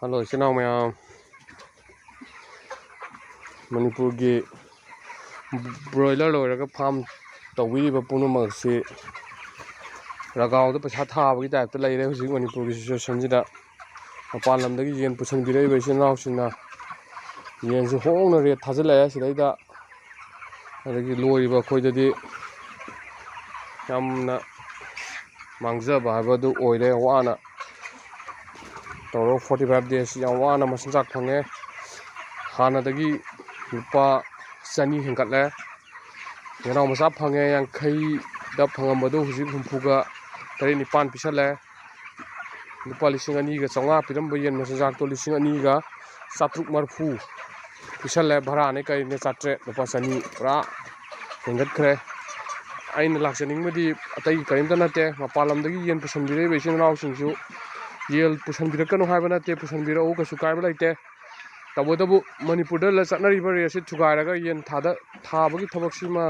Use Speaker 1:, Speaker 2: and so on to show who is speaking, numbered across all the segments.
Speaker 1: Hello, Sinau Mayam. Manipurgi broiler loiraga farm tawiriba punumagsi ragawda paisa thabagi type laire hujik Manipurgi situation sida mapan lamdagi yen pusanbiraiba isinawsingna yensi hongna rate thajalaye sidaida adagi loiriba khoidadi yamna mangjaba habadu oire wana toro 45 days yang wana masinjak phange hanadagi lupa chani hengkatle yanau masa phange yang khai da phangambadu hujik humpuga 39 pisale lupa 2,200 ga chonga piramba yen masinjak to 2,200 ga 730 pisale bhara ne kai ne chatre lupa chani pura hengat khre aina laksaning madi atai karimta nate mapalamdagi yen pusanbire besin naw singsu yel pusanbirakanu haiba nate pusanbira o kasu kaiba laite tabodabu Manipurda la chatnariba resi thugairaga yen thada thabagi thabaksima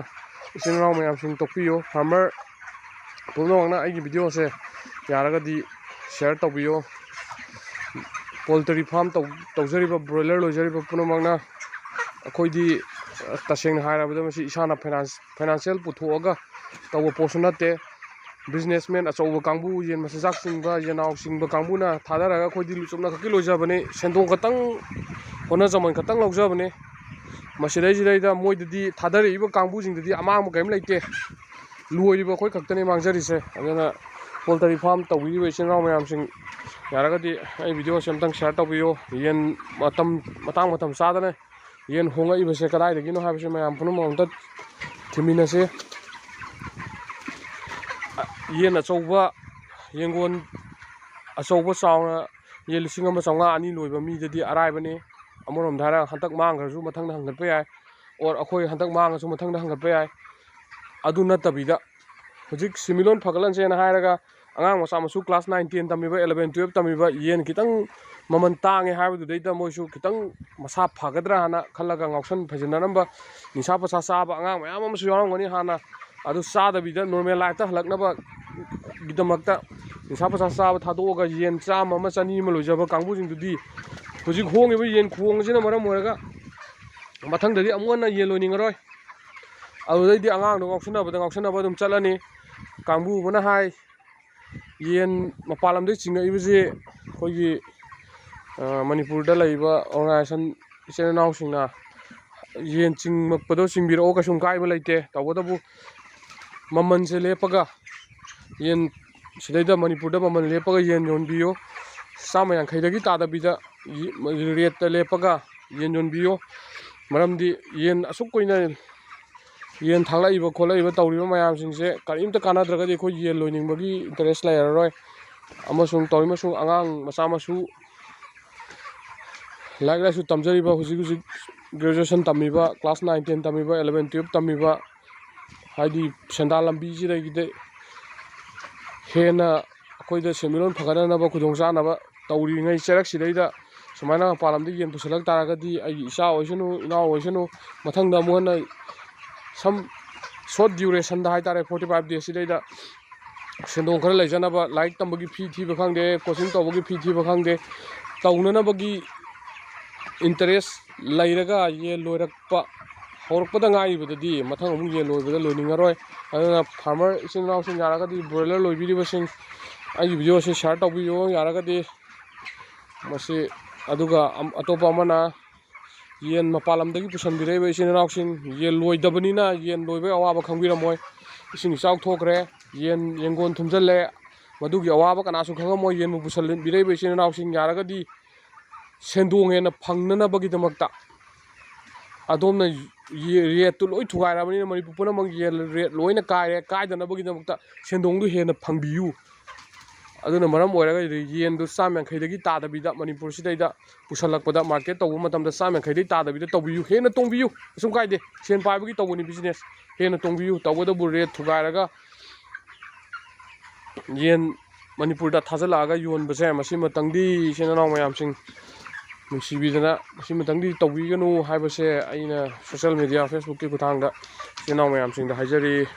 Speaker 1: isin raw mayam sing tokpiyo farmer pumna aigi video se yaragadi share tawbiyo poultry farm tawjariba broiler lojariba punamangna akoidi taseng hairabada masi isana financial puthoga tawo posonate businessman achoba kangbu yen masajak singba yenaw singba kangbu thadaraga khoidi luchumna khaki lojabane sendong katang hona zaman katang laujabane masidai jidaida moidadi thadariba kangbu jingdadi amang gaim laite luoriba khoi khaktane mangjarise adana poultry farm tawiriba isinraw mayam sing yaragadi ai video semtang share tawbiyo yen matang sadane yen honga ibase kadai dagino habise mayam punum amta thiminase yen achoba yengon achoba sauna ye 1,900 loiba mi dadi araibane amorom dhara hantak manggrasu mathangda hangatpa yai or akhoi hantak mangasu mathangda hangatpa yai adu natabida hujik similon phagalan sena hairaga angang masa masu class 9 10 tamiba 11 12 tamiba yen kitang maman tange haibu deita moisu kitang masa phagadra hana khalaga ngausan phajina namba nisa pasa saba angang mayam amasu yaramgani hana adu sada bida normal life ta halaknaba gidamakta nisa pasa saba thadoga yen chama ma chani ma lojaba kangbu jingdudi hujik hongiba yen khuongsina maram moraga mathangdadi amona yen loningaroi adudaidi angang do ngausanaba dum chalani kangbu bana hai yen mapalamde chinga ibije khoigi Manipurda laiba organization isenaw singna yen chingmakpado singbiro kasum kaiba laite tabodabu maman se lepaga yen sidaida Manipurda maman lepaga yen yonbiyo sama yang khaidagi tadabida rate lepaga yen yonbiyo maramdi yen asukkoina yen thanglaiba kholaiba tawriba mayam singse karimta kanadragadi khoi yen loiningbagi interest lairaroi amasung tawrimasung angang masa masu like su tamjariba hujik graduation tamiba class 9 10 tamiba 11 12 tamiba haidi sendal lambi ji regide hena akoida semilon phaganaba khudongjanaba tawri ngai cherak sidaida sumaina palamdi yen pusalak taragadi ai isa oisunu ina oisunu mathangda mohna some short duration da haitare 45 days sidaida sendong khara laijanaba like tambagi phi thiba khangde coaching tawbagi phi thiba khangde tawnanabagi interest lairaga ye loirakpa horokpada ngaibadadi mathang amu ye loibada loiningaroi aduna farmer isinraw sing yaragadi broiler loibiriba sing ai video se share tawbiyo yaragadi masi aduga atopa amana yen mapalamdagi pusanbiraiba isinraw sing ye loidabanina yen loiba awaba khangbiramoi ising chauk thokre yen yengon thumjalle madugi awaba kanasu khangamoi yen pusanbiraiba isinraw sing yaragadi sendong hena phangnanabagi damakta adomna rate to loi thugairabani Manipur punamang ye rate loina kaidanabagi damakta sendong du hena phangbiyu aduna maram oiraga yen du 180 dagi tadabida Manipur sidaida pusalakpada market tawu matamda 180 dagi tadabida tawbiyu hena tongbiyu sum kaide sen paibagi tawuni business hena tongbiyu tawada bu rate thugairaga yen Manipur da thajalaga yonbase masi matangdi senanaw mayam sing nungsibidana masi matangdi tawbiganu haibase aina social media Facebook ki kuthangda senanaw mayam sing da haijari